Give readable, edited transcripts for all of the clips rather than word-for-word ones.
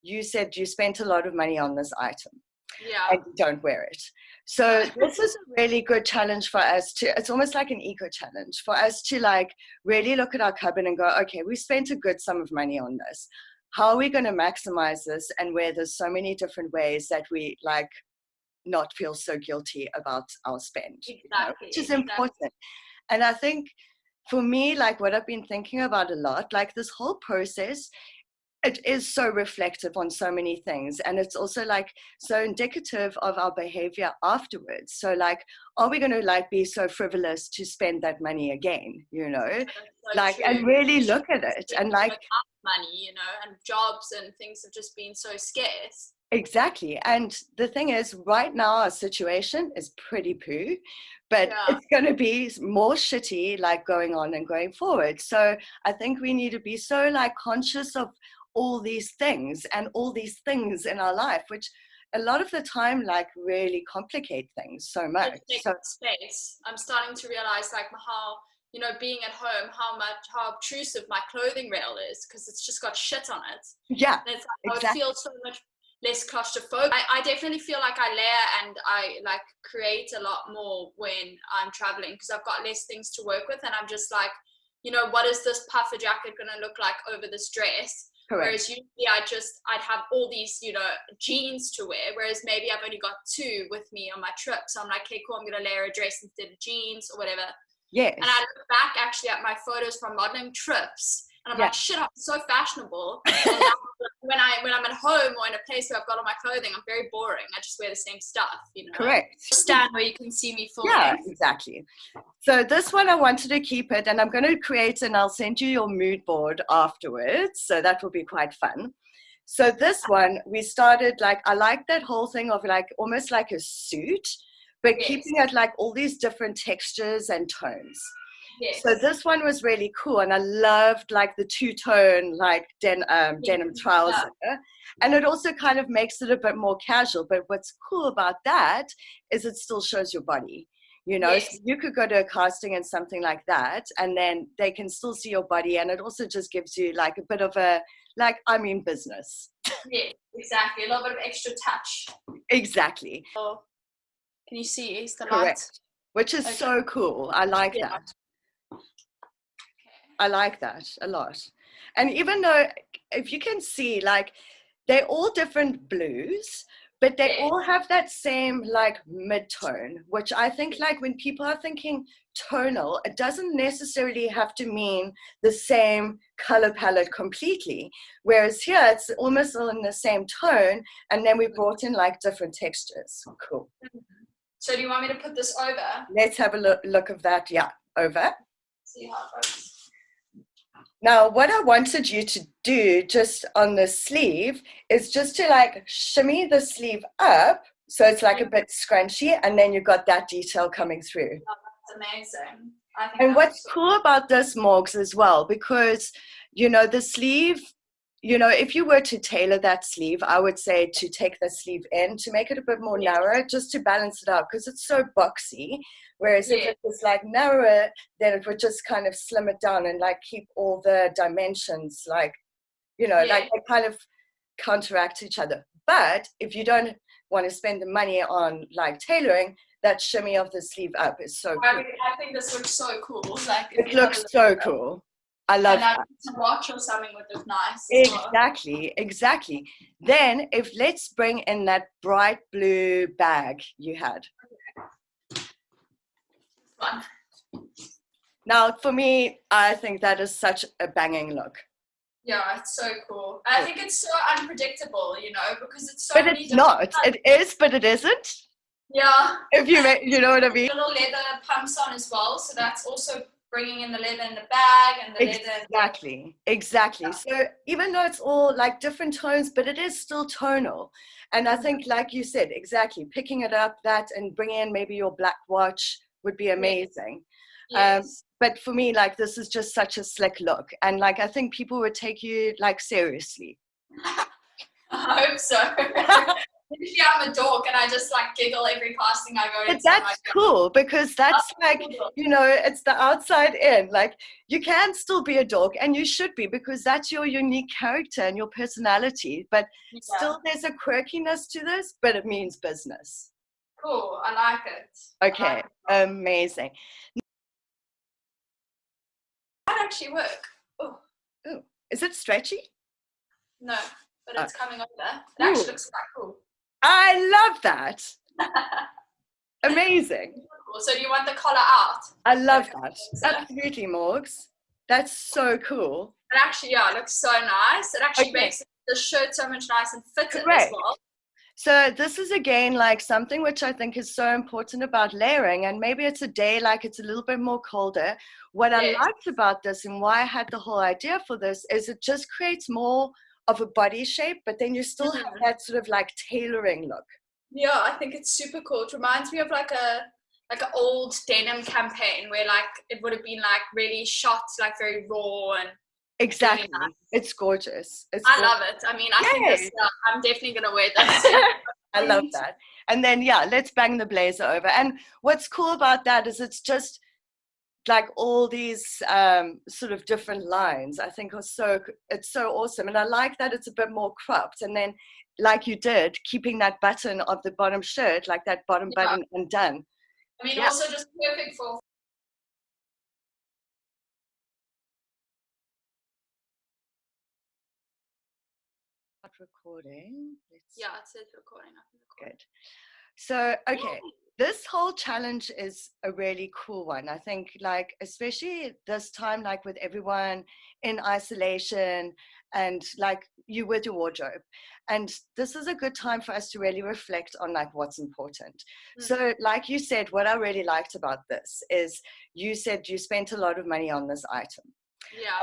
You said you spent a lot of money on this item. Yeah. And you don't wear it. So this is a really good challenge for us to, it's almost like an eco challenge for us to like really look at our cupboard and go, okay, we spent a good sum of money on this. How are we going to maximize this and where there's so many different ways that we like not feel so guilty about our spend, Exactly, which is important. And I think for me, like what I've been thinking about a lot, like this whole process, it is so reflective on so many things, and it's also like so indicative of our behavior afterwards. So like, are we going to like be so frivolous to spend that money again, so like true. And really look at it and like money, and jobs and things have just been so scarce. Exactly. And the thing is, right now our situation is pretty poo, but it's going to be more shitty like going on and going forward. So I think we need to be so like conscious of all these things and all these things in our life, which a lot of the time like really complicate things so much. So space. I'm starting to realize like how, being at home, how obtrusive my clothing rail is, because it's just got shit on it. Yeah, and it's like, exactly. I would feel so much less claustrophobic. I definitely feel like I layer and I like create a lot more when I'm traveling, because I've got less things to work with, and I'm just like, what is this puffer jacket going to look like over this dress? Correct. Whereas usually I'd have all these, jeans to wear, whereas maybe I've only got 2 with me on my trip. So I'm like, okay, cool, I'm going to layer a dress instead of jeans or whatever. Yes. And I look back actually at my photos from modeling trips, and I'm like, shit, I'm so fashionable. And now, when I'm at home or in a place where I've got all my clothing, I'm very boring. I just wear the same stuff, Correct. Stand where you can see me full length. Exactly. So this one I wanted to keep it, and I'm going to create, and I'll send you your mood board afterwards. So that will be quite fun. So this one, we started like, I like that whole thing of like, almost like a suit, but keeping it like all these different textures and tones. Yes. So this one was really cool, and I loved like the 2-tone like denim trouser, and it also kind of makes it a bit more casual. But what's cool about that is it still shows your body, So you could go to a casting and something like that, and then they can still see your body, and it also just gives you like a bit of a business. Yeah, exactly, a little bit of extra touch. Exactly. Oh, can you see? Is the Correct. light? Which is so cool. I like that. I like that a lot. And even though, if you can see, like, they're all different blues, but they all have that same, like, mid-tone, which I think, like, when people are thinking tonal, it doesn't necessarily have to mean the same color palette completely. Whereas here, it's almost all in the same tone, and then we brought in, like, different textures. Cool. So do you want me to put this over? Let's have a look of that. Yeah, over. See how it goes. Now, what I wanted you to do just on the sleeve is just to like shimmy the sleeve up so it's like a bit scrunchy, and then you've got that detail coming through. Oh, that's amazing. I think and what's cool about this, Morgs, as well, because, the sleeve, if you were to tailor that sleeve, I would say to take the sleeve in to make it a bit more narrow, just to balance it out, because it's so boxy. Whereas if it was like narrower, then it would just kind of slim it down and like keep all the dimensions like, like they kind of counteract each other. But if you don't want to spend the money on like tailoring, that shimmy of the sleeve up is so cool. I think this looks so cool. Like it looks so cool. I love that. And a watch or something would look nice. Exactly. Then let's bring in that bright blue bag you had. Fun. Now, for me, I think that is such a banging look. Yeah, it's so cool. I think it's so unpredictable, because it's so. But it's not. It is, but it isn't. Yeah. If you know what I mean. Little leather pumps on as well, so that's also bringing in the leather in the bag and the leather. Exactly. Yeah. So even though it's all like different tones, but it is still tonal. And I think, like you said, exactly, picking it up and bringing in maybe your black watch would be amazing. Yes. But for me, like, this is just such a slick look. And like, I think people would take you like seriously. I hope so. Usually I'm a dork and I just like giggle every casting I go But into. that's cool because that's like, Cool. it's the outside in. Like you can still be a dog and you should be because that's your unique character and your personality. But still there's a quirkiness to this, but it means business. Cool. I like it. Okay, amazing. That actually work. Oh, is it stretchy? No, but it's coming over. It Ooh. actually looks quite cool. I love that. Amazing. Cool. So do you want the collar out? I love that. Absolutely, Morgs. That's so cool. It actually, it looks so nice. It actually makes the shirt so much nice and fitted as well. So this is again like something which I think is so important about layering, and maybe it's a day like it's a little bit more colder. What I liked about this and why I had the whole idea for this is it just creates more of a body shape, but then you still have that sort of like tailoring look. Yeah, I think it's super cool. It reminds me of like an old denim campaign where like it would have been like really shot like very raw and exactly. Really nice. It's gorgeous. I love it. I mean, I think this, I'm definitely gonna wear this. I love that. And then let's bang the blazer over. And what's cool about that is it's just like all these sort of different lines I think it's so awesome. And I like that it's a bit more cropped, and then like you did, keeping that button of the bottom shirt, like that bottom button undone. I mean, also just perfect for recording. It says recording. Good. So this whole challenge is a really cool one. I think like especially this time, like with everyone in isolation and like you with your wardrobe, and this is a good time for us to really reflect on like what's important. So like you said, what I really liked about this is you said you spent a lot of money on this item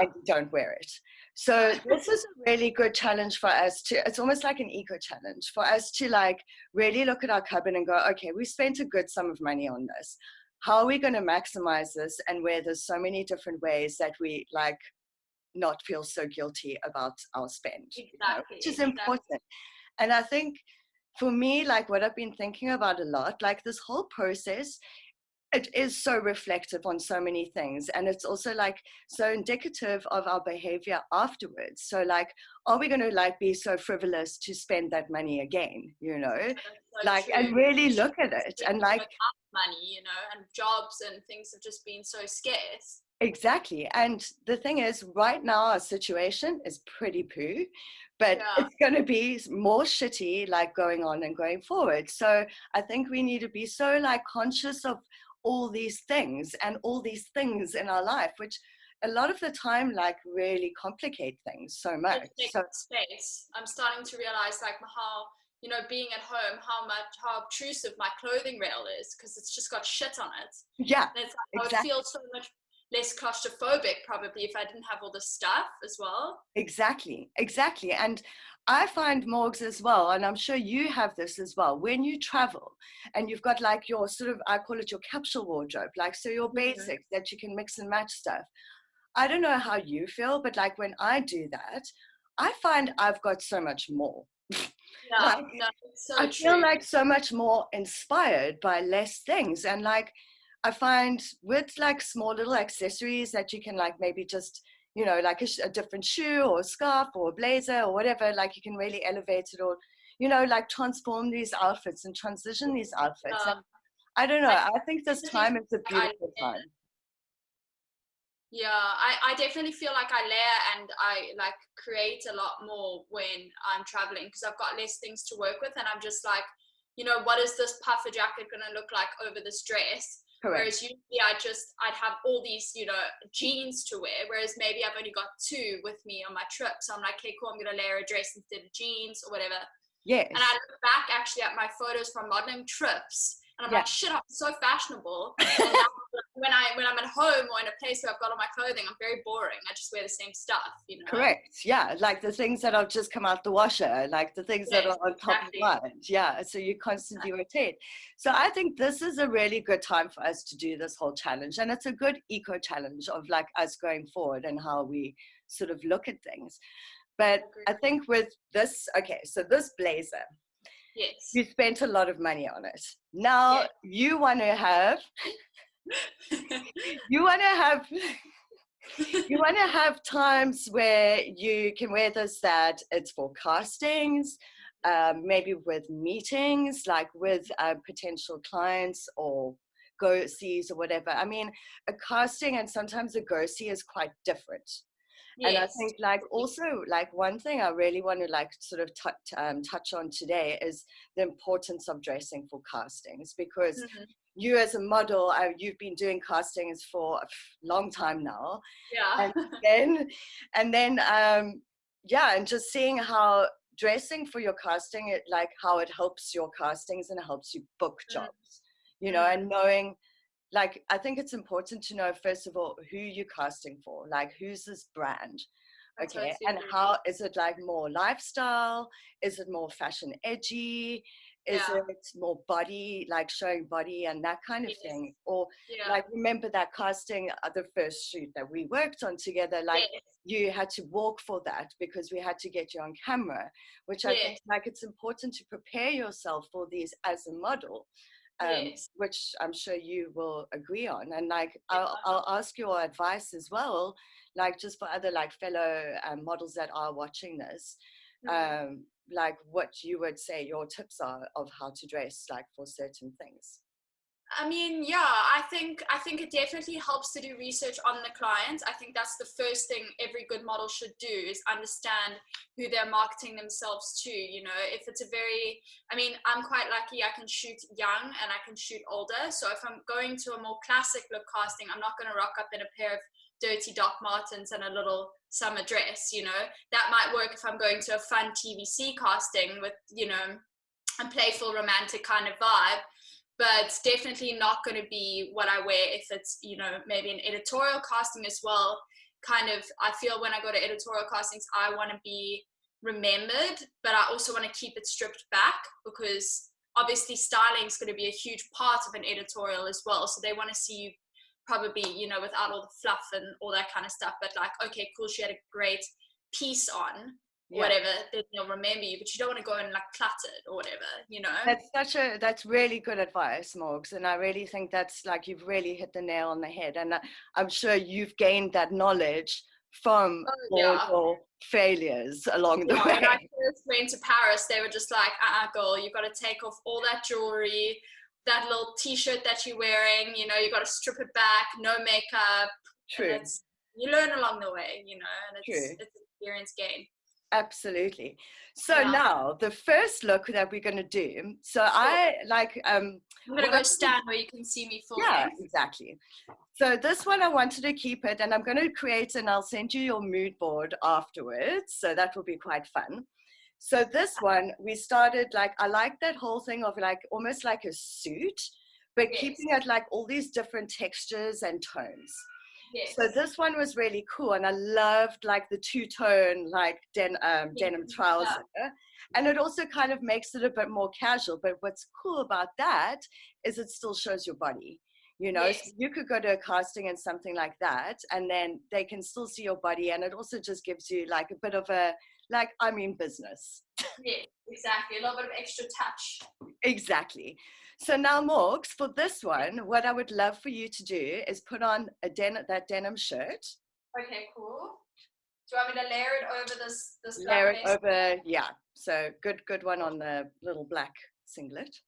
and you don't wear it. So this is a really good challenge for us it's almost like an eco challenge for us to like really look at our cupboard and go, okay, we spent a good sum of money on this. How are we going to maximize this and where there's so many different ways that we like not feel so guilty about our spend, which is important. And I think for me, like what I've been thinking about a lot, like this whole process, it is so reflective on so many things, and it's also like so indicative of our behavior afterwards. So like, are we going to like be so frivolous to spend that money again, like true. And really look at it and like money, and jobs and things have just been so scarce. Exactly. And the thing is, right now our situation is pretty poo, but it's going to be more shitty like going on and going forward. So I think we need to be so like conscious of all these things and all these things in our life, which a lot of the time like really complicate things so much. So space. I'm starting to realize like how being at home, how obtrusive my clothing rail is, because it's just got shit on it. Yeah, and it's like, I would feel so much less claustrophobic probably if I didn't have all this stuff as well. Exactly. And I find, Morgs, as well, and I'm sure you have this as well, when you travel and you've got like your sort of, I call it your capsule wardrobe, like so your basics that you can mix and match stuff. I don't know how you feel, but like when I do that, I find I've got so much more. It's so I feel like so much more inspired by less things. And like I find with like small little accessories that you can like maybe just like a different shoe or a scarf or a blazer or whatever, like you can really elevate it or like transform these outfits and transition these outfits. And I don't know, I think this time is a beautiful time. I definitely feel like I layer and I like create a lot more when I'm traveling, because I've got less things to work with, and I'm just like, what is this puffer jacket going to look like over this dress? Correct. Whereas usually I'd have all these, jeans to wear, whereas maybe I've only got 2 with me on my trip. So I'm like, okay, cool, I'm going to layer a dress instead of jeans or whatever. Yes. And I look back actually at my photos from modeling trips, and I'm like, shit, I'm so fashionable. And now, when I'm at home or in a place where I've got all my clothing, I'm very boring. I just wear the same stuff, Correct. Yeah, like the things that have just come out the washer, like the things that are on top of mind. Yeah, so you constantly rotate. So I think this is a really good time for us to do this whole challenge, and it's a good eco challenge of like us going forward and how we sort of look at things. But I think with this, okay, so this blazer. Yes. You spent a lot of money on it. Now Yes. you want to have, you want to have, you want to have times where you can wear this, that it's for castings, maybe with meetings, like with potential clients or go-sees or whatever. I mean, a casting and sometimes a go-see is quite different. And I Yes. think like also like one thing I really want to like sort of touch on today is the importance of dressing for castings, because Mm-hmm. you as a model, you've been doing castings for a long time now. Yeah. And then, yeah, and just seeing how dressing for your casting, it like how it helps your castings and it helps you book jobs, you know, and knowing, like, I think it's important to know, first of all, who you're casting for, like, who's this brand? I Okay. totally And agree. how is it, like, more lifestyle? Is it more fashion edgy? Is Yeah. it more body, like showing body and that kind of Yes. thing? Or Yeah. like, remember that casting, the first shoot that we worked on together, like Yes. you had to walk for that because we had to get you on camera, which I think Yes. like it's important to prepare yourself for these as a model, Yes. which I'm sure you will agree on. And like, Yeah. I'll ask your advice as well, like just for other like fellow models that are watching this, like what you would say your tips are of how to dress like for certain things. I mean, yeah, I think it definitely helps to do research on the client. I think that's the first thing every good model should do, is understand who they're marketing themselves to. You know, if it's a very, I mean, I'm quite lucky, I can shoot young and I can shoot older. So if I'm going to a more classic look casting, I'm not going to rock up in a pair of dirty Doc Martens and a little summer dress. You know, that might work if I'm going to a fun TVC casting with, you know, a playful romantic kind of vibe, but definitely not going to be what I wear if it's, you know, maybe an editorial casting as well. Kind of, I feel when I go to editorial castings, I want to be remembered, but I also want to keep it stripped back, because obviously styling is going to be a huge part of an editorial as well. So they want to see you probably, you know, without all the fluff and all that kind of stuff, but like, okay, cool, she had a great piece on, Yeah. whatever, then they'll remember you, but you don't want to go in like cluttered or whatever, you know. That's really good advice, Morgs, and I really think that's like you've really hit the nail on the head. And I'm sure you've gained that knowledge from all Yeah. your failures along the way. When I first went to Paris, they were just like, girl, you've got to take off all that jewelry, that little t-shirt that you're wearing, you know, you got to strip it back, no makeup. True. And it's, you learn along the way, you know, and True. it's an experience gain. Absolutely. So now the first look that we're going to do. So sure. I like I'm going to go stand where you can see me full length. Exactly. So this one I wanted to keep it, and I'm going to create, and I'll send you your mood board afterwards. So that will be quite fun. So this one we started like, I like that whole thing of like almost like a suit, but keeping it like all these different textures and tones. Yes. So this one was really cool, and I loved like the two-tone like denim trouser, and it also kind of makes it a bit more casual. But what's cool about that is it still shows your body. You know, so you could go to a casting and something like that, and then they can still see your body, and it also just gives you like a bit of a, like, I mean, business. Yeah, exactly. A little bit of extra touch. Exactly. So now, Morgs, for this one, what I would love for you to do is put on that denim shirt. Okay, cool. Do you want me to layer it over this layer it over, yeah. So good one on the little black singlet.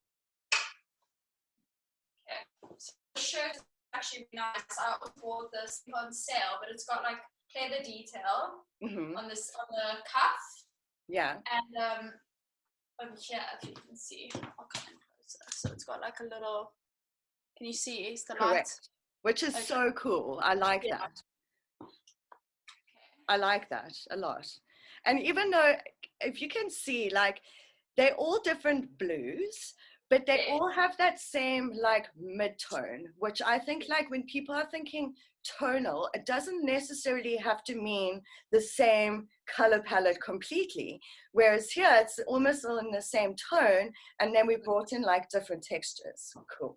Okay. So the shirt is actually nice. I bought this on sale, but it's got like leather detail on the cuff. Yeah. And over here, if you can see, I'll come in closer. So it's got like a little. Can you see? Is the light? Which is so cool. I like that. I like that a lot. And even though, if you can see, like, they're all different blues, but they all have that same like mid-tone, which I think like when people are thinking tonal, it doesn't necessarily have to mean the same color palette completely. Whereas here it's almost all in the same tone, and then we brought in like different textures. Cool.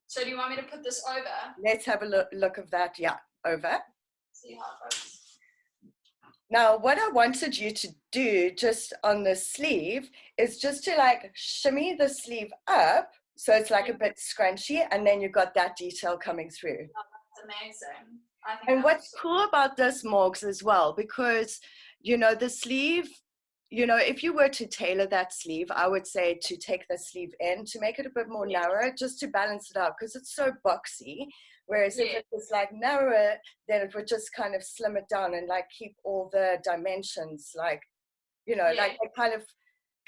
So do you want me to put this over? Let's have a look of that. Yeah, over. See how it goes. Now, what I wanted you to do just on the sleeve is just to like shimmy the sleeve up so it's like a bit scrunchy, and then you've got that detail coming through. Oh, that's amazing. I think And what's so cool about this, Morgs, as well, because, you know, the sleeve, you know, if you were to tailor that sleeve, I would say to take the sleeve in to make it a bit more narrow, just to balance it out, because it's so boxy. Whereas if it was like narrower, then it would just kind of slim it down and like keep all the dimensions, like, you know, like they kind of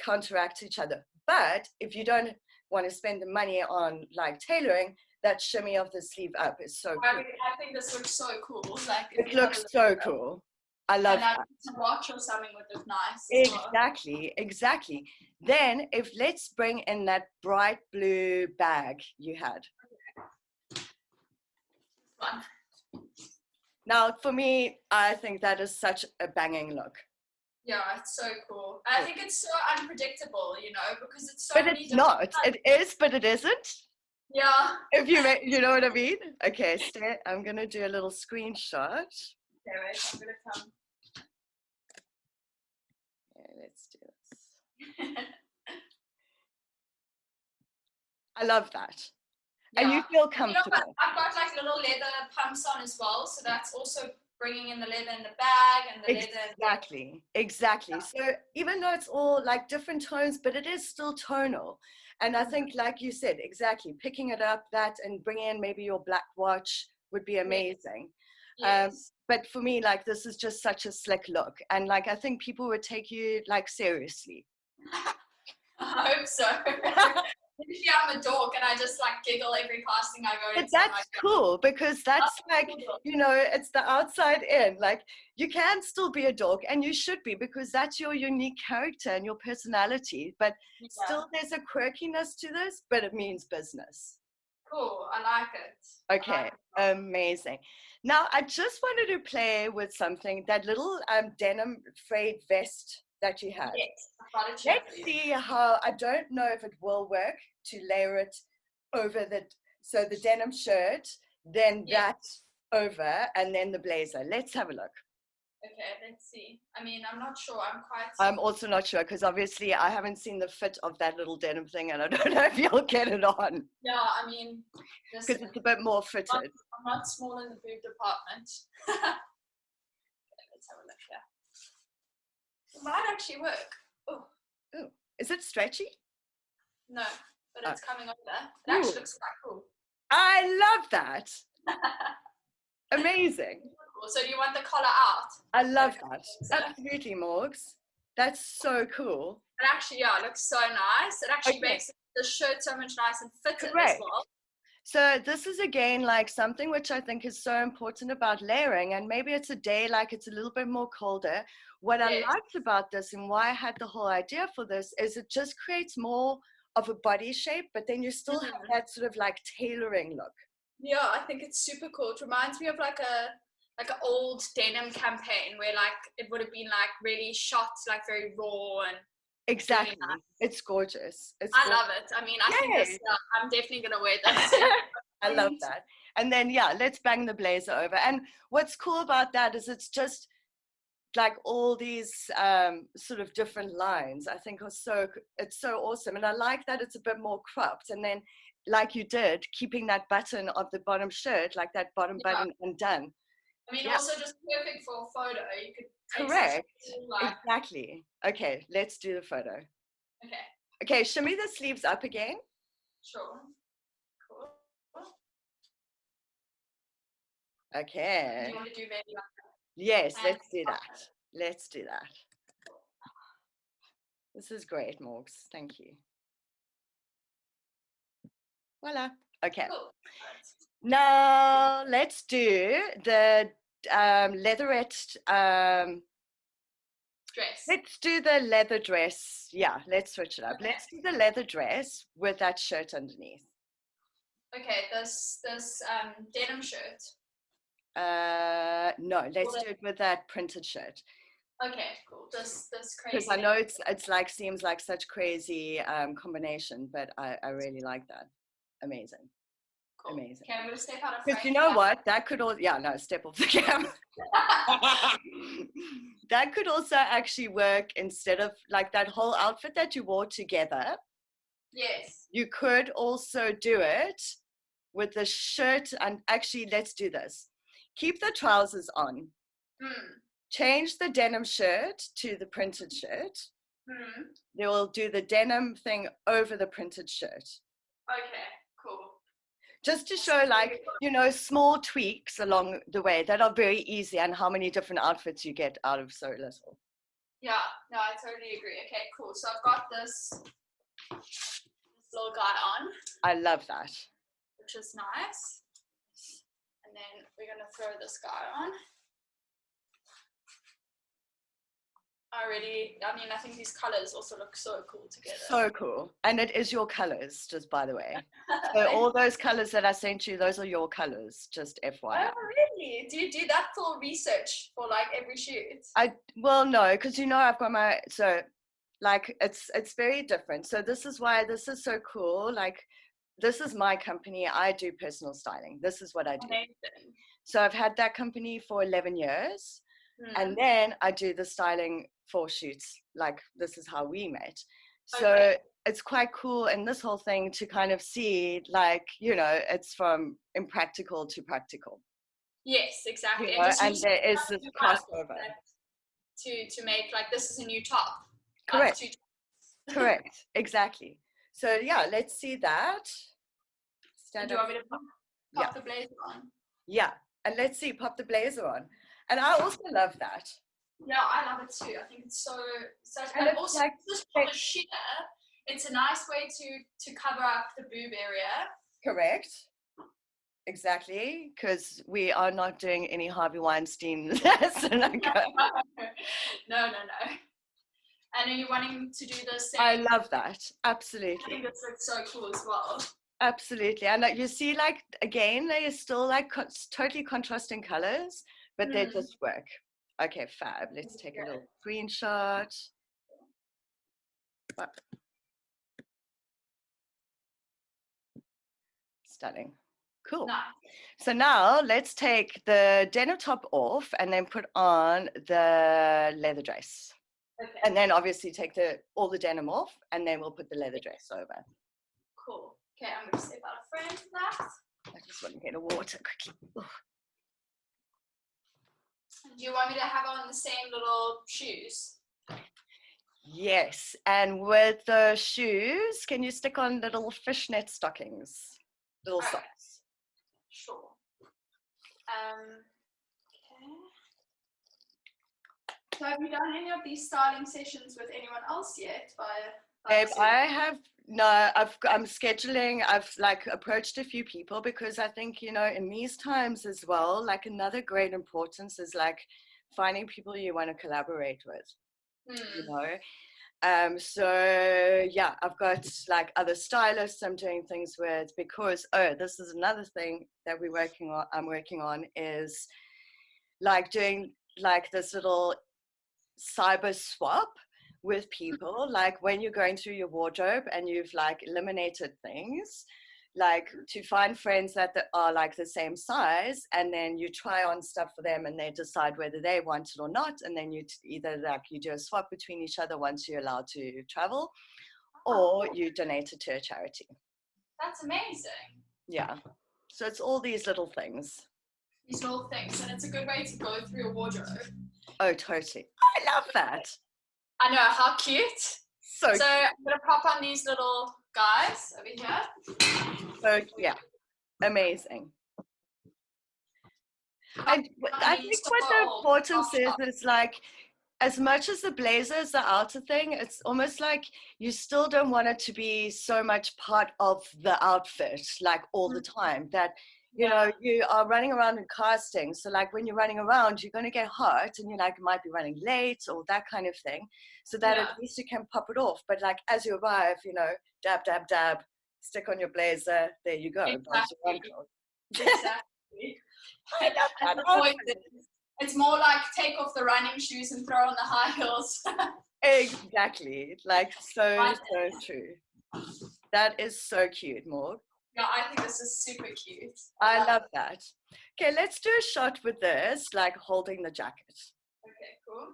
counteract each other. But if you don't want to spend the money on like tailoring, that shimmy of the sleeve up is so cool. I think this looks so cool. Like it looks so cool. I love that. And a watch or something would look nice. Exactly, exactly. Then let's bring in that bright blue bag you had. Fun. Now, for me, I think that is such a banging look. Yeah, it's so cool. I think it's so unpredictable, you know, because it's so. But it's not. It is, but it isn't. Yeah. If you know what I mean. Okay, I'm gonna do a little screenshot. Okay, wait, I'm gonna come. Okay, let's do this. I love that. Yeah. And you feel comfortable. You know, I've got like little leather pumps on as well, so that's also bringing in the leather in the bag and the leather. Exactly. So even though it's all like different tones, but it is still tonal. And I think, like you said, exactly, picking it up and bringing in maybe your black watch would be amazing. Yes. But for me, like, this is just such a slick look. And like, I think people would take you like seriously. I hope so. Usually I'm a dork and I just like giggle every casting I go to. But that's cool, because that's like, you know, it's the outside in. Like, you can still be a dork, and you should be, because that's your unique character and your personality. But still there's a quirkiness to this, but it means business. Cool, I like it. Okay, amazing. Now, I just wanted to play with something, that little denim frayed vest that you had. Yes, let's see how, I don't know if it will work to layer it over so the denim shirt, then that over, and then the blazer. Let's have a look. Okay, let's see. I mean, I'm not sure. I'm also not sure, because obviously I haven't seen the fit of that little denim thing, and I don't know if you'll get it on. Yeah, I mean, because it's a bit more fitted. I'm not small in the boob department. Okay, let's have a look here. It might actually work. Oh, is it stretchy? No, but it's coming over. It actually looks quite cool. I love that. Amazing. So do you want the collar out? I love that. Absolutely, Morgs. That's so cool. It actually, it looks so nice. It actually makes the shirt so much nice and fitted as well. So this is again like something which I think is so important about layering, and maybe it's a day like it's a little bit more colder. What I liked about this, and why I had the whole idea for this, is it just creates more of a body shape, but then you still have that sort of like tailoring look. Yeah, I think it's super cool. It reminds me of like an old denim campaign where like it would have been like really shot, like very raw and exactly. Really nice. It's gorgeous. I love it. I mean, I think this, I'm definitely gonna wear this. I love that. And then let's bang the blazer over. And what's cool about that is it's just like all these sort of different lines. I think it's so awesome. And I like that it's a bit more cropped. And then, like you did, keeping that button of the bottom shirt, like that bottom button undone. I mean, also just perfect for a photo. You could correct. Exactly. Okay, let's do the photo. Okay, shimmy the sleeves up again. Sure. Cool. Okay. Do you want to do maybe like yes, let's do that. Let's do that. This is great, Morgs. Thank you. Voila. Okay. Cool. Now let's do the leatherette dress. Let's do the leather dress. Yeah, let's switch it up. Okay. Let's do the leather dress with that shirt underneath. Okay, this denim shirt. No, let's do it with that printed shirt. Okay, cool. This crazy. Because I know it's like seems like such crazy combination, but I really like that. Amazing. Cool. Amazing. Okay, I'm going to step out of frame. Because you know what? That could all, yeah, no, step off the camera. That could also actually work instead of like that whole outfit that you wore together. Yes. You could also do it with the shirt, and actually, let's do this. Keep the trousers on. Change the denim shirt to the printed shirt. They will do the denim thing over the printed shirt. Okay, cool. Just to show, like, you know, small tweaks along the way that are very easy, and how many different outfits you get out of so little. Yeah, no, I totally agree. Okay, cool. So I've got this little guy on. I love that. Which is nice. And then we're going to throw this guy on. I think these colors also look so cool together. So cool. And it is your colors, just by the way. So all those colors that I sent you, those are your colors, just FYI. Oh, really? Do you do that for research for like every shoot? Well, no, because you know I've got my, so like it's very different. So this is why this is so cool. Like, this is my company. I do personal styling. This is what I do. Amazing. So I've had that company for 11 years. And then I do the styling for shoots. Like, this is how we met. So it's quite cool in this whole thing to kind of see, like, you know, it's from impractical to practical. Yes, exactly. You know, and there is this crossover. To make, like, this is a new top. Correct. Correct. Exactly. So yeah, let's see that. Do you want me to pop the blazer on? Yeah. And let's see, pop the blazer on. And I also love that. Yeah, I love it too. I think it's and also like, just from a sheer, it's a nice way to cover up the boob area. Correct. Exactly, because we are not doing any Harvey Weinstein. No. And are you wanting to do the same? I love that. Absolutely. I think this looks so cool as well. Absolutely. And like, you see, like, again, they are still like totally contrasting colors, but they just work. Okay, fab. Let's take a little screenshot. Stunning. Cool. Nice. So now let's take the denim top off and then put on the leather dress. Okay. And then obviously take all the denim off, and then we'll put the leather dress over. Cool. Okay, I'm going to step out of frame for that. I just want to get a water quickly. Ooh. Do you want me to have on the same little shoes? Yes, and with the shoes, can you stick on little fishnet stockings? Little socks. Sure. Okay. So have you done any of these styling sessions with anyone else yet? Babe, I'm scheduling. I've like approached a few people, because I think, you know, in these times as well, like, another great importance is like finding people you want to collaborate with, you know. So yeah, I've got like other stylists I'm doing things with, because this is another thing that I'm working on is like doing like this little cyber swap with people, like when you're going through your wardrobe and you've like eliminated things, like to find friends that are like the same size, and then you try on stuff for them and they decide whether they want it or not, and then you either like you do a swap between each other once you're allowed to travel, or you donate it to a charity. That's amazing. Yeah, so it's all these little things, and it's a good way to go through your wardrobe. Oh, totally. I love that. I know, how cute. So cute. I'm going to pop on these little guys over here. So yeah, amazing. And I think what the importance is like, as much as the blazer is the outer thing, it's almost like you still don't want it to be so much part of the outfit, like all the time, that you know, you are running around in casting. So like when you're running around, you're going to get hot, and you like might be running late or that kind of thing. So that at least you can pop it off. But like as you arrive, you know, dab, dab, dab, stick on your blazer. There you go. Exactly. It's more like take off the running shoes and throw on the high heels. Exactly. Like so true. That is so cute, Maud. Yeah, I think this is super cute. I love that. Okay, let's do a shot with this, like holding the jacket. Okay, cool.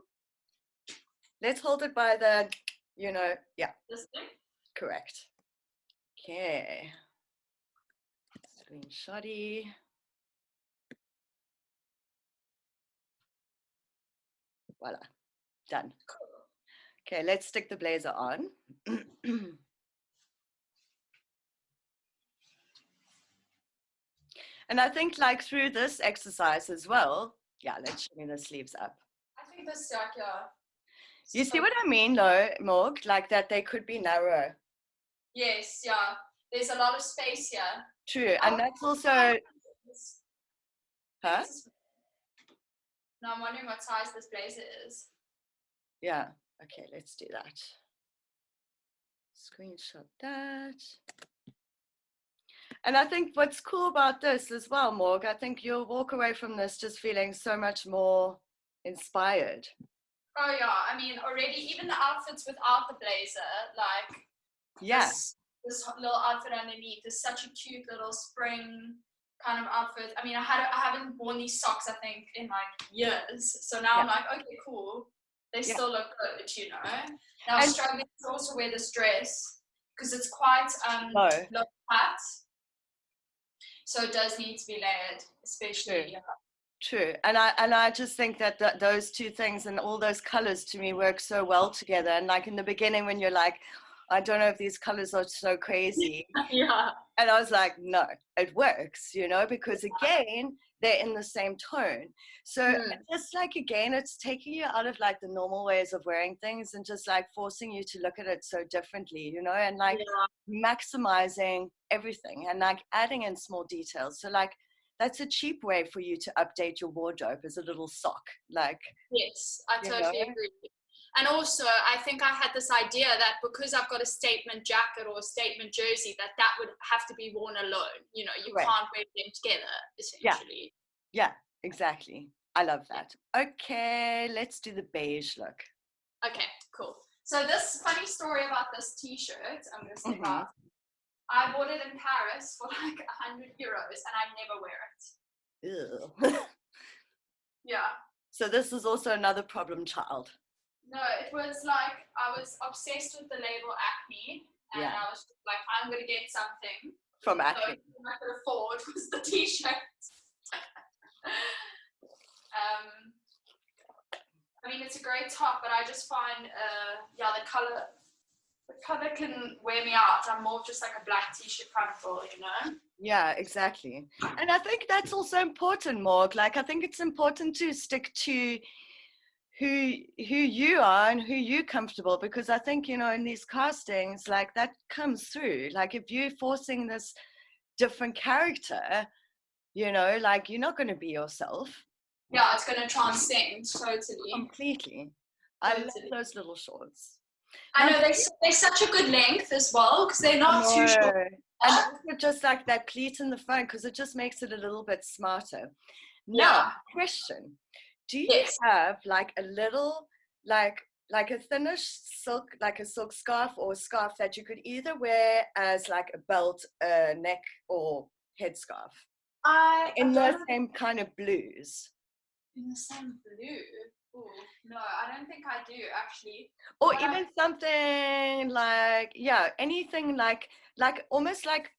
Let's hold it by the, yeah. This thing? Correct. Okay. Screenshotty. Voila. Done. Cool. Okay, let's stick the blazer on. And I think like through this exercise as well, yeah, let's show me the sleeves up. I think this, like, yeah. You see what I mean though, Morg? Like that they could be narrow. Yes, yeah. There's a lot of space here. True, and that's also, huh? No, I'm wondering what size this blazer is. Yeah, okay, let's do that. Screenshot that. And I think what's cool about this as well, Morg, I think you'll walk away from this just feeling so much more inspired. Oh yeah, I mean already even the outfits without the blazer, like yeah, this little outfit underneath is such a cute little spring kind of outfit. I mean, I haven't worn these socks I think in like years, so now I'm like, okay, cool. They still look good, you know. Now I'm struggling to also wear this dress because it's quite low cut, so it does need to be layered, especially. True. And I just think that those two things and all those colors to me work so well together. And like in the beginning when you're like, I don't know if these colors are so crazy. Yeah. And I was like, no, it works, you know, because again, they're in the same tone. So just like, again, it's taking you out of like the normal ways of wearing things and just like forcing you to look at it so differently, you know, and like maximizing everything and like adding in small details. So like, that's a cheap way for you to update your wardrobe as a little sock. Like, yes, I totally agree. And also, I think I had this idea that because I've got a statement jacket or a statement jersey, that would have to be worn alone. You know, you can't wear them together, essentially. Yeah, exactly. I love that. Okay, let's do the beige look. Okay, cool. So this funny story about this t-shirt, I'm going to step out. I bought it in Paris for like €100 and I never wear it. Ew. Yeah. So this is also another problem child. No, it was like I was obsessed with the label Acne, and I was just like, I'm gonna get something from Acne. So I could afford was the t-shirt. I mean, it's a great top, but I just find, the color can wear me out. I'm more just like a black t-shirt kind of girl, you know? Yeah, exactly. And I think that's also important, Morg. Like, I think it's important to stick to who you are and who you're comfortable, because I think, you know, in these castings, like that comes through. Like if you're forcing this different character, you know, like you're not going to be yourself. Yeah, it's going to transcend totally. Completely. I love those little shorts. I know they're such a good length as well because they're not too short. And also just like that pleat in the front, because it just makes it a little bit smarter. Now, question. Do you have like a little, like a thinnish silk, like a silk scarf or a scarf that you could either wear as like a belt, neck or headscarf? In the same kind of blues. In the same blue? Ooh, no, I don't think I do actually. Or even something like, anything like almost like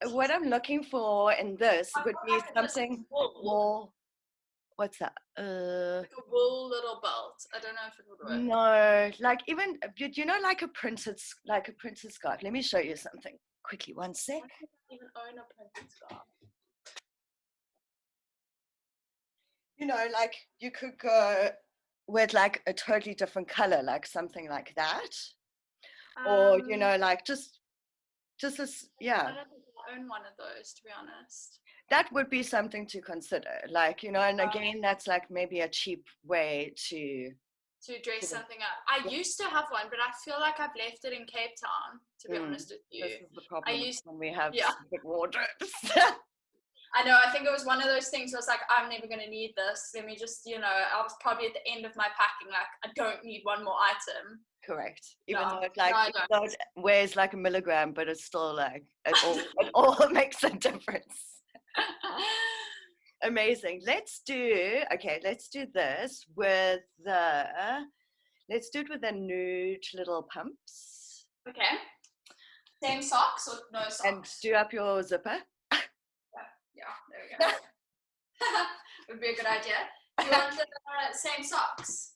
what I'm looking for in this would be something more. What's that? Like a wool little belt. I don't know if it would work. No, like even, you know, like a printed scarf. Let me show you something quickly. One sec. I don't even own a printed scarf. You know, like you could go with like a totally different color, like something like that. Or, you know, like just this, I don't think I own one of those, to be honest. That would be something to consider, like, you know, and again, that's like maybe a cheap way to dress something up. I used to have one, but I feel like I've left it in Cape Town, to be honest with you. This is the problem when we have big wardrobes. I know, I think it was one of those things where I was like, I'm never going to need this. Let me just, you know, I was probably at the end of my packing, like, I don't need one more item. Correct. Even No, though it no, I even don't. though it weighs like a milligram, but it's still like it all makes a difference. Amazing. Let's do this with let's do it with the nude little pumps. Okay. Same socks or no socks? And do up your zipper. Yeah, there we go. Would be a good idea. Do you want the same socks?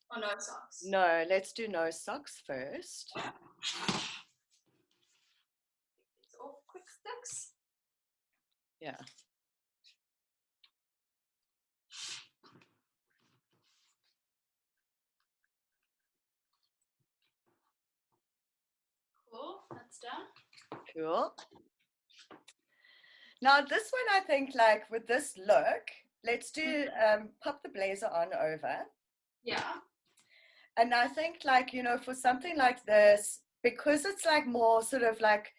Or no socks? No, let's do no socks first. It's all quick sticks. Yeah. Cool, that's done. Cool. Now this one, I think, like with this look, let's do pop the blazer on over. Yeah. And I think, like, you know, for something like this, because it's like more sort of like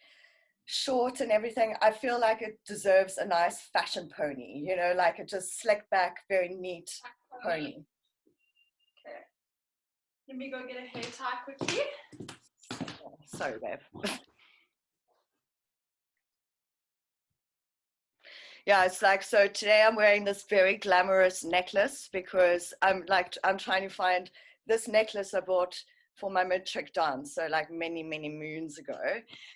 short and everything, I feel like it deserves a nice fashion pony, you know, like a just slick back, very neat pony. Okay. Let me go get a hair tie quickly. Oh, sorry, babe. Yeah, it's like, so today I'm wearing this very glamorous necklace because I'm trying to find this necklace I bought for my mid-trick dance, so like many moons ago.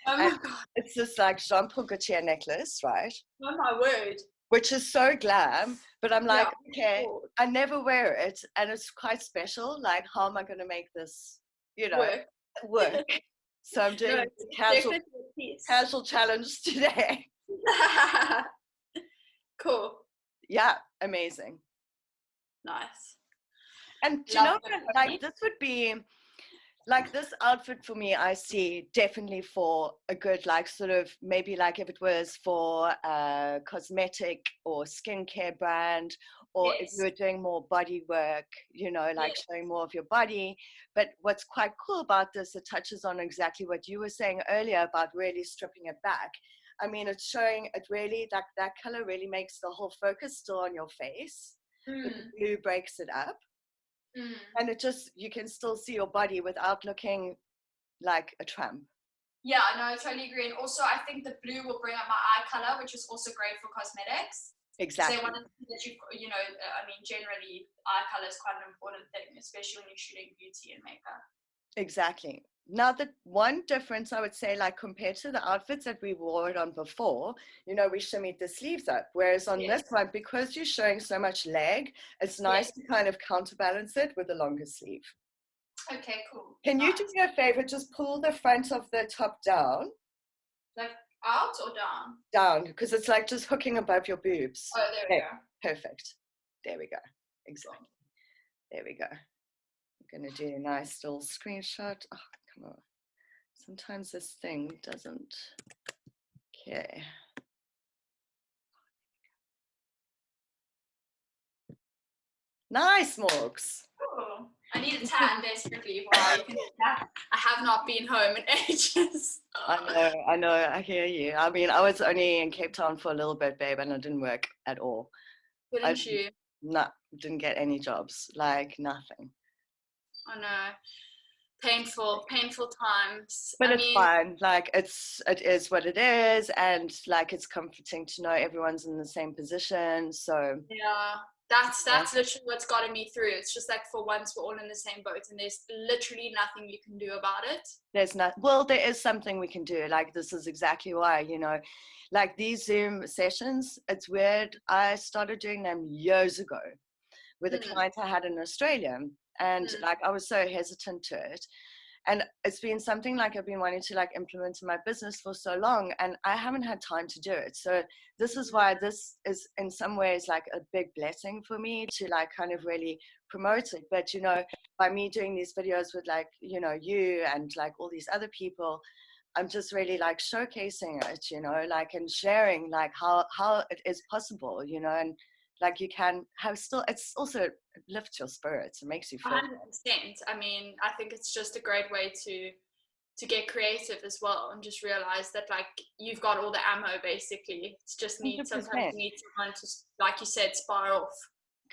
Oh my God. It's this like Jean Paul Gaultier necklace, right? Oh my word. Which is so glam, but I'm like, okay, cool. I never wear it, and it's quite special. Like, how am I going to make this, you know, work? So I'm doing a casual challenge today. Cool. Yeah, amazing. Nice. And do you know what, like this would be like this outfit for me, I see definitely for a good, like sort of maybe like if it was for a cosmetic or skincare brand, or if you were doing more body work, you know, like showing more of your body. But what's quite cool about this, it touches on exactly what you were saying earlier about really stripping it back. I mean, it's showing it really, like that color really makes the whole focus still on your face. But the blue breaks it up. And it just, you can still see your body without looking like a tramp. Yeah, no, I totally agree. And also, I think the blue will bring up my eye color, which is also great for cosmetics. Exactly. They want to see that you know, I mean, generally, eye color is quite an important thing, especially when you're shooting beauty and makeup. Exactly. Now, the one difference I would say, like compared to the outfits that we wore it on before, you know, we shimmied the sleeves up. Whereas on this one, because you're showing so much leg, it's nice to kind of counterbalance it with a longer sleeve. Okay, cool. Can you do me a favor? Just pull the front of the top down. Like out or down? Down, because it's like just hooking above your boobs. Oh, there we go. Perfect. There we go. Exactly. There we go. I'm going to do a nice little screenshot. Oh, come on. Sometimes this thing doesn't. Okay. Nice, Morgs. Cool. I need a tan desperately. Wow, you can see that. I have not been home in ages. I know. I hear you. I mean, I was only in Cape Town for a little bit, babe, and it didn't work at all. Didn't you? No, didn't get any jobs. Like nothing. I know. Painful times. But it's fine. Like it is what it is, and like it's comforting to know everyone's in the same position. So yeah, that's literally what's gotten me through. It's just like for once we're all in the same boat, and there's literally nothing you can do about it. There is something we can do. Like this is exactly why, you know, like these Zoom sessions. It's weird. I started doing them years ago with a client I had in Australia. And like I was so hesitant to it, and it's been something like I've been wanting to like implement in my business for so long, and I haven't had time to do it. So this is why this is in some ways like a big blessing for me to like kind of really promote it. But you know, by me doing these videos with like, you know, you and like all these other people, I'm just really like showcasing it, you know, like and sharing like how it is possible, you know, and like you can have still, it's also, it lifts your spirits, it makes you feel 100%. I mean, I think it's just a great way to get creative as well, and just realize that like you've got all the ammo basically. It's just sometimes you need someone to, like you said, spar off.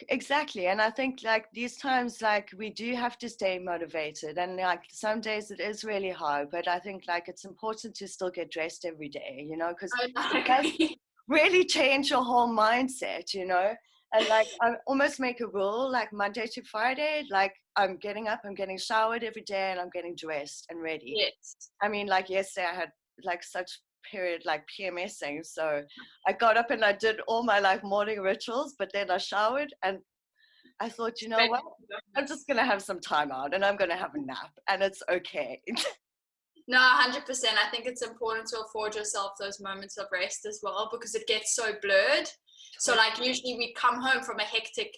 Exactly. And I think like these times, like we do have to stay motivated, and like some days it is really hard, but I think like it's important to still get dressed every day, because I it does agree. really change your whole mindset, and like I almost make a rule like Monday to Friday, like I'm getting up, I'm getting showered every day, and I'm getting dressed and ready. Yes. I mean, like yesterday I had like such period like PMSing, so I got up and I did all my like morning rituals, but then I showered and I thought, you know Great. what, I'm just gonna have some time out and I'm gonna have a nap, and it's okay. No, 100%. I think it's important to afford yourself those moments of rest as well, because it gets so blurred. So like usually we come home from a hectic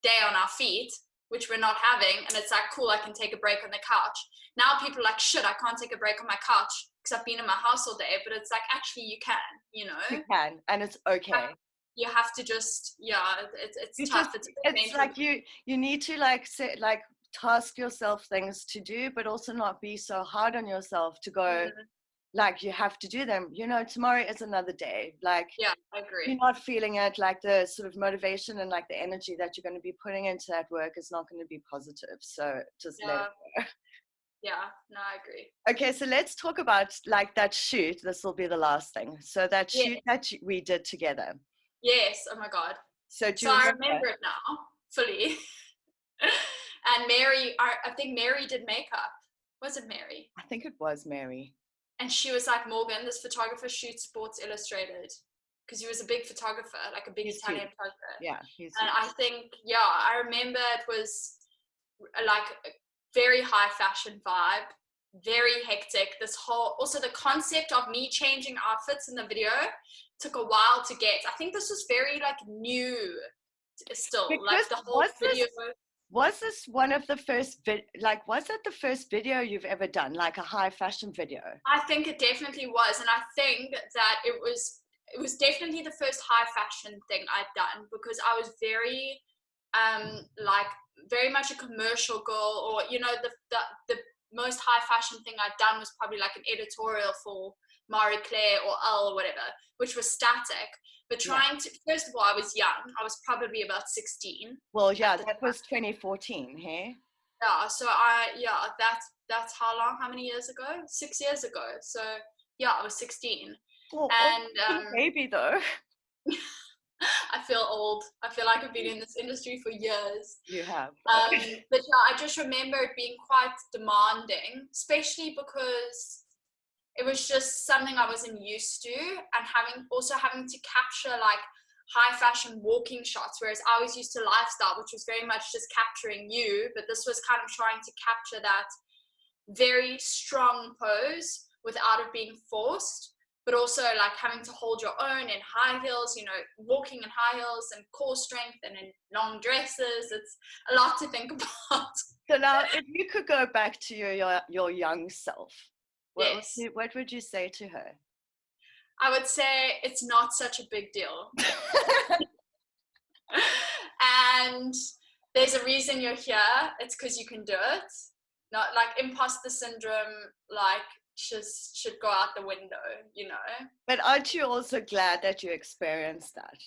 day on our feet, which we're not having, and it's like, cool, I can take a break on the couch. Now people are like, shit, I can't take a break on my couch because I've been in my house all day. But it's like, actually you can, You can, and it's okay. You have to just, yeah, it's You tough. just, It's it's mental. like you need to like set like task yourself things to do, but also not be so hard on yourself to go like you have to do them. Tomorrow is another day. Like Yeah, I you're agree. not feeling it, like the sort of motivation and like the energy that you're going to be putting into that work is not going to be positive. So just let it Yeah, go. yeah, no, I agree. Okay, so let's talk about like that shoot. This will be the last thing. So that Yeah, shoot that we did together. yes, oh my God. So do So you I remember? remember it now fully. And Mary, I think Mary did makeup. Was it Mary? I think it was Mary. And she was like, Morgan, this photographer shoots Sports Illustrated, because he was a big photographer, like a big He's Italian huge. photographer. Yeah, he's And huge. I think, yeah, I remember it was like a very high fashion vibe, very hectic. This whole, also the concept of me changing outfits in the video took a while to get. I think this was very like new still, Because like the whole video. was this one of the first like was it the first video you've ever done, like a high fashion video? I think it definitely was, and I think that it was definitely the first high fashion thing I'd done, because I was very like very much a commercial girl, or the most high fashion thing I'd done was probably like an editorial for Marie Claire or Elle or whatever, which was static. But Yeah. trying to, first of all, I was young. I was probably about 16. Well, At yeah, the that was 2014, hey? Yeah, so that's how many years ago? 6 years ago. So yeah, I was 16. Well, And baby though. I feel old. I feel like I've been in this industry for years. You have. But yeah, I just remember it being quite demanding, especially because it was just something I wasn't used to, and having to capture like high fashion walking shots, whereas I was used to lifestyle, which was very much just capturing you, but this was kind of trying to capture that very strong pose without it being forced, but also like having to hold your own in high heels, walking in high heels and core strength and in long dresses. It's a lot to think about. So now, if you could go back to your young self, Yes, what would you say to her? I would say it's not such a big deal. And there's a reason you're here. It's because you can do it. Not like imposter syndrome, like just should go out the window. But aren't you also glad that you experienced that?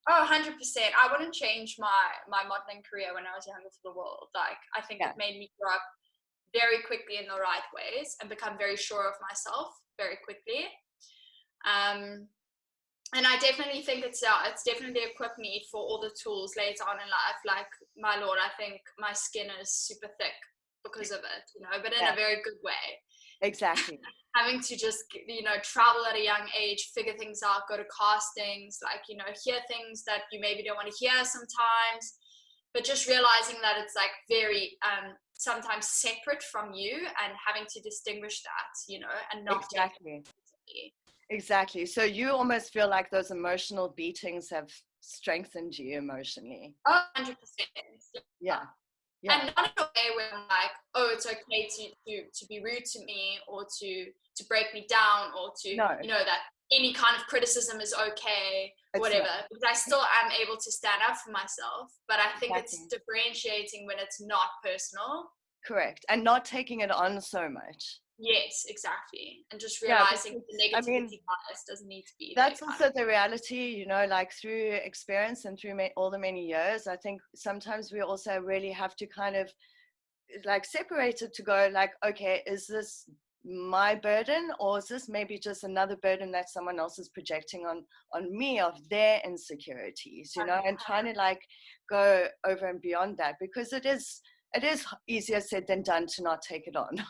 Oh, 100%. I wouldn't change my modeling career when I was younger for the world. Like, I think Yeah. it made me grow up very quickly in the right ways and become very sure of myself very quickly. And I definitely think it's definitely equipped me for all the tools later on in life. Like, my Lord, I think my skin is super thick because of it, but in Yeah. a very good way. Exactly. Having to just, travel at a young age, figure things out, go to castings, like, hear things that you maybe don't want to hear sometimes, but just realizing that it's like very sometimes separate from you, and having to distinguish that, and not Exactly. take Exactly. So you almost feel like those emotional beatings have strengthened you emotionally. 100%. Yeah. Yeah. And not in a way where I'm like, oh, it's okay to be rude to me, or to break me down, or to No. that any kind of criticism is okay, It's whatever. not. Because I still am able to stand up for myself, but I think Exactly. it's differentiating when it's not personal. Correct. And not taking it on so much. Yes, exactly. And just Yeah, realizing because, the I mean, negativity bias doesn't need to be there that's kind of. also the reality, you know, like through experience and through all the many years. I think sometimes we also really have to kind of like separate it to go like, okay, is this my burden, or is this maybe just another burden that someone else is projecting on me of their insecurities, you know, and trying to like go over and beyond that, because it is easier said than done to not take it on.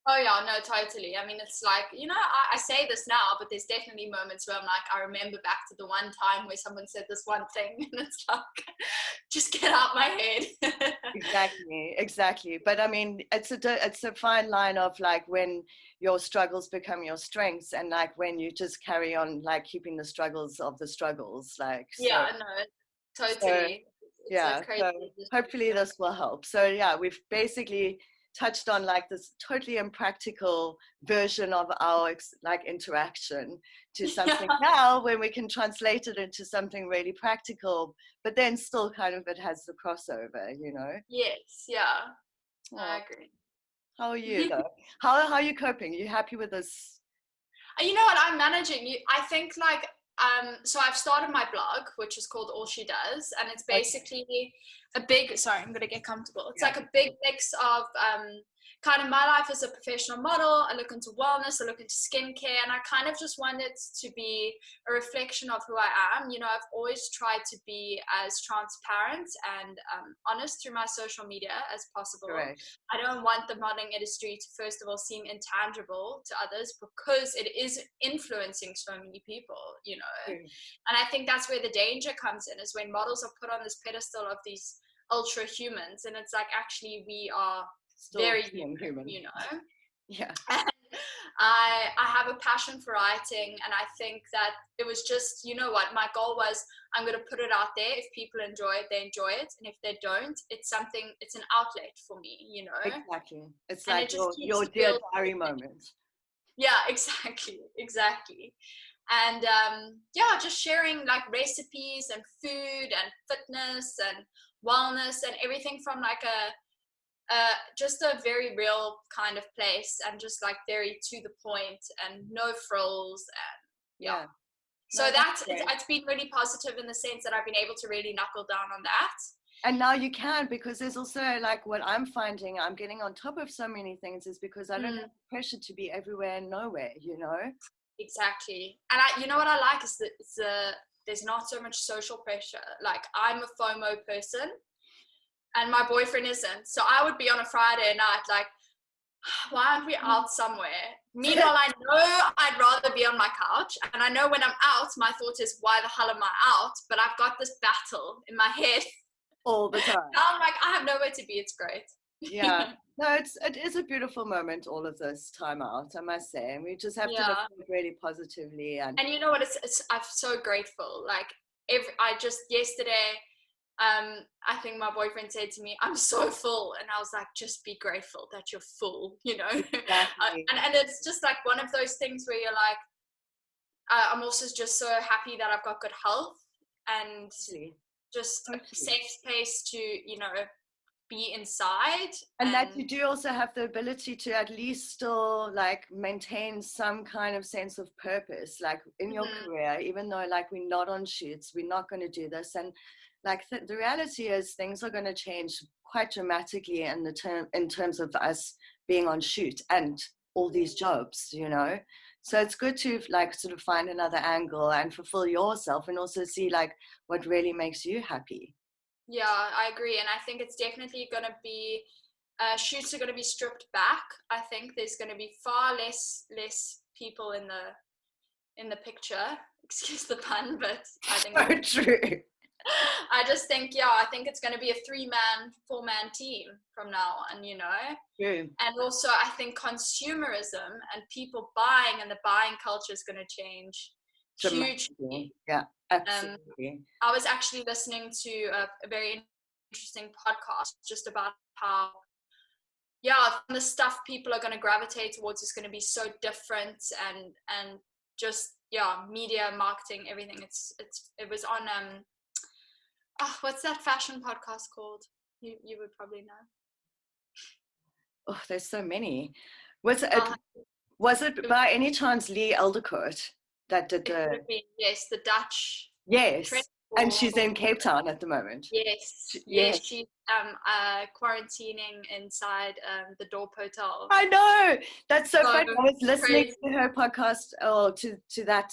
Oh yeah, no, totally. I mean, it's like, you know, I say this now, but there's definitely moments where I'm like, I remember back to the one time where someone said this one thing, and it's like, just get out my head. Exactly. But I mean, it's a fine line of like when your struggles become your strengths, and like when you just carry on like keeping the struggles of the struggles, like so. Yeah, no, So totally. It's a yeah, crazy so hopefully yeah. this will help. So yeah, we've basically touched on like this totally impractical version of our like interaction to something Yeah. now when we can translate it into something really practical, but then still kind of it has the crossover, you know. Yes, yeah, I Oh, agree. how are you though? How are you coping? You happy with this? You know what, I'm managing you. I think like so I've started my blog, which is called All She Does, and it's Okay. basically a big, sorry, I'm gonna get comfortable. It's Yeah. like a big mix of kind of my life as a professional model. I look into wellness, I look into skincare, and I kind of just want it to be a reflection of who I am. You know, I've always tried to be as transparent and honest through my social media as possible. Great. I don't want the modeling industry to, first of all, seem intangible to others, because it is influencing so many people, you know. True. And I think that's where the danger comes in, is when models are put on this pedestal of these ultra humans, and it's like, actually, we are Still very being human, human. you know. Yeah. I have a passion for writing, and I think that it was just, you know what, my goal was, I'm going to put it out there. If people enjoy it, they enjoy it, and if they don't, it's an outlet for me, you know. Exactly. It's And like it just your keeps dear building. diary moment. Yeah, exactly. And yeah, just sharing like recipes and food and fitness and wellness and everything from like a just a very real kind of place, and just like very to the point and no frills, and yeah. Yeah. So No, that's great. it's been really positive in the sense that I've been able to really knuckle down on that. And now you can, because there's also like what I'm finding, I'm getting on top of so many things is because I don't have the pressure to be everywhere and nowhere, you know? Exactly. And you know what I like is that there's not so much social pressure. Like, I'm a FOMO person and my boyfriend isn't. So I would be on a Friday night like, why aren't we out somewhere? Meanwhile, I know I'd rather be on my couch. And I know when I'm out, my thought is, why the hell am I out? But I've got this battle in my head. All the time. Now I'm like, I have nowhere to be. It's great. Yeah. No, it is a beautiful moment, all of this time out, I must say. And we just have to look Yeah. at it really positively. And And you know what? I'm so grateful. Like, I just yesterday, I think my boyfriend said to me, I'm so full. And I was like, just be grateful that you're full, you know? exactly. And it's just like one of those things where you're like, I'm also just so happy that I've got good health and just a safe space to, you know, be inside. And that you do also have the ability to at least still like maintain some kind of sense of purpose, like in your career, even though like we're not on shoots, we're not going to do this. And like the reality is things are going to change quite dramatically in terms of us being on shoot and all these jobs, you know. So it's good to like sort of find another angle and fulfill yourself, and also see like what really makes you happy. Yeah, I agree. And I think it's definitely going to be, shoots are going to be stripped back. I think there's going to be far less people in the picture. Excuse the pun, but I think So true. I just think, yeah, I think it's going to be a 3-man, 4-man team from now on, you know. True. And also, I think consumerism and people buying, and the buying culture is going to change hugely. Yeah, absolutely. I was actually listening to a very interesting podcast just about how, yeah, the stuff people are going to gravitate towards is going to be so different, and just, yeah, media, marketing, everything. It was on what's that fashion podcast called? You would probably know. Oh, there's so many. Was it I'll- was it by any chance Lee Eldercourt that did it would the? have been, yes, the Dutch trend Yes, and she's for in Cape Town at the moment. yes, yes, Yes, she's quarantining inside the Dorp Hotel. I know. That's so So funny. I was listening crazy. to her podcast, or to that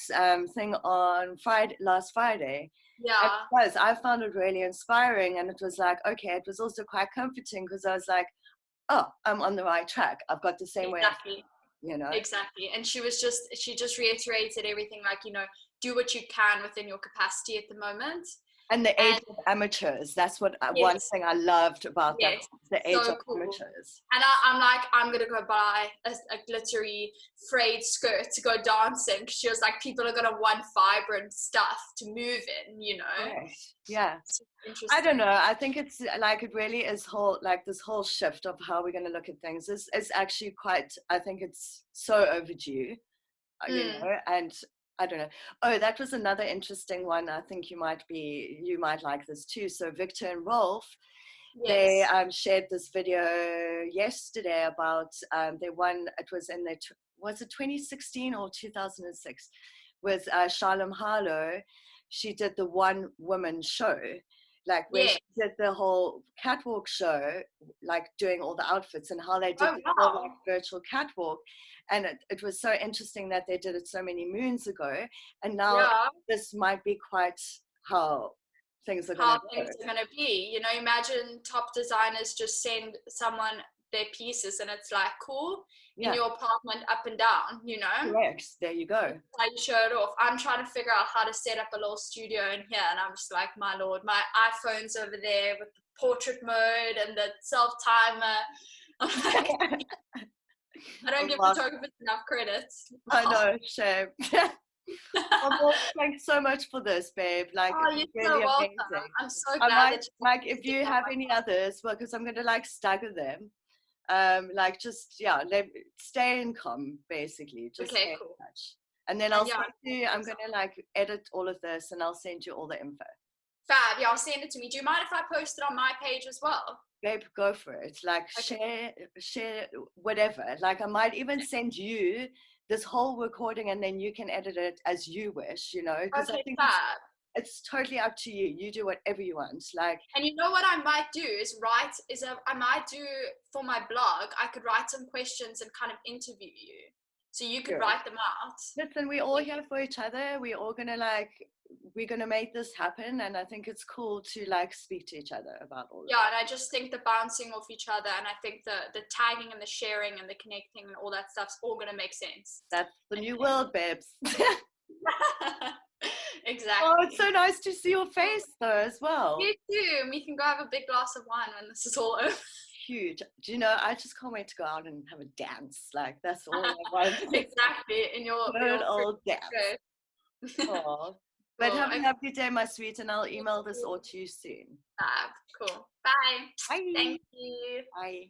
thing on Friday, last Friday. And Yeah, it was, I found it really inspiring, and it was like, okay, it was also quite comforting because I was like, oh, I'm on the right track. I've got the same way of, exactly. you know. Exactly. And she just reiterated everything like, do what you can within your capacity at the moment. And the age And of amateurs. That's what one yes, thing I loved about that. yes, The age so of cool. amateurs. And I'm like, I'm going to go buy a glittery frayed skirt to go dancing. She was like, people are going to want vibrant stuff to move in, Yes. Yeah. It's I don't interesting. know. I think it's like it really is this whole shift of how we're going to look at things is actually quite. I think it's so overdue, Mm, and I don't know. Oh, that was another interesting one. I think you might like this too. So Victor and Rolf, they yes. shared this video yesterday about they won. It was in their was it 2016 or 2006 with Shalom Harlow. She did the one woman show, like where Yeah. she did the whole catwalk show, like doing all the outfits and how they did Oh, the whole like wow. virtual catwalk. And it was so interesting that they did it so many moons ago. And now Yeah. this might be quite how things are going How to go. things are going to be. Imagine top designers just send someone their pieces and it's like, cool, in Yeah, your apartment, up and down. correct. There you go. Like you show it off. I'm trying to figure out how to set up a little studio in here, and I'm just like, my lord, my iPhone's over there with the portrait mode and the self timer. I'm like, I don't give Well, photographers enough credit. I know, shame. Well, thanks so much for this, babe. Like, Oh, you're so really welcome. amazing. I'm so I glad might, that you like, if think you about have any others, well, because I'm going to like stagger them. Like, just, yeah, stay in com, basically. my. Just Okay, stay in cool. touch. And then And I'll yeah, send you, I'm going to like edit all of this and I'll send you all the info. fab. Yeah, I'll send it to me. Do you mind if I post it on my page as well? Babe, go for it. Like, Okay. share whatever. Like, I might even send you this whole recording and then you can edit it as you wish, because I Okay, think fab. it's totally up to you. You do whatever you want. Like, And you know what I might do I might do for my blog, I could write some questions and kind of interview you. So you could good. write them out. Listen, we're all here for each other. We're gonna make this happen. And I think it's cool to like speak to each other about all of Yeah, and I just think the bouncing off each other and I think the tagging and the sharing and the connecting and all that stuff's all gonna make sense. that's the new world, babes. Exactly. Oh, it's so nice to see your face though as well. You too. And we can go have a big glass of wine when this is all over. Huge. Do you know, I just can't wait to go out and have a dance. Like, that's all I want. Exactly. In Good your old dance. skirt. Oh. But Cool. have a Okay. lovely day, my sweet, and I'll email this all to you soon. Fab. Cool. Bye. Bye. Thank you. Bye.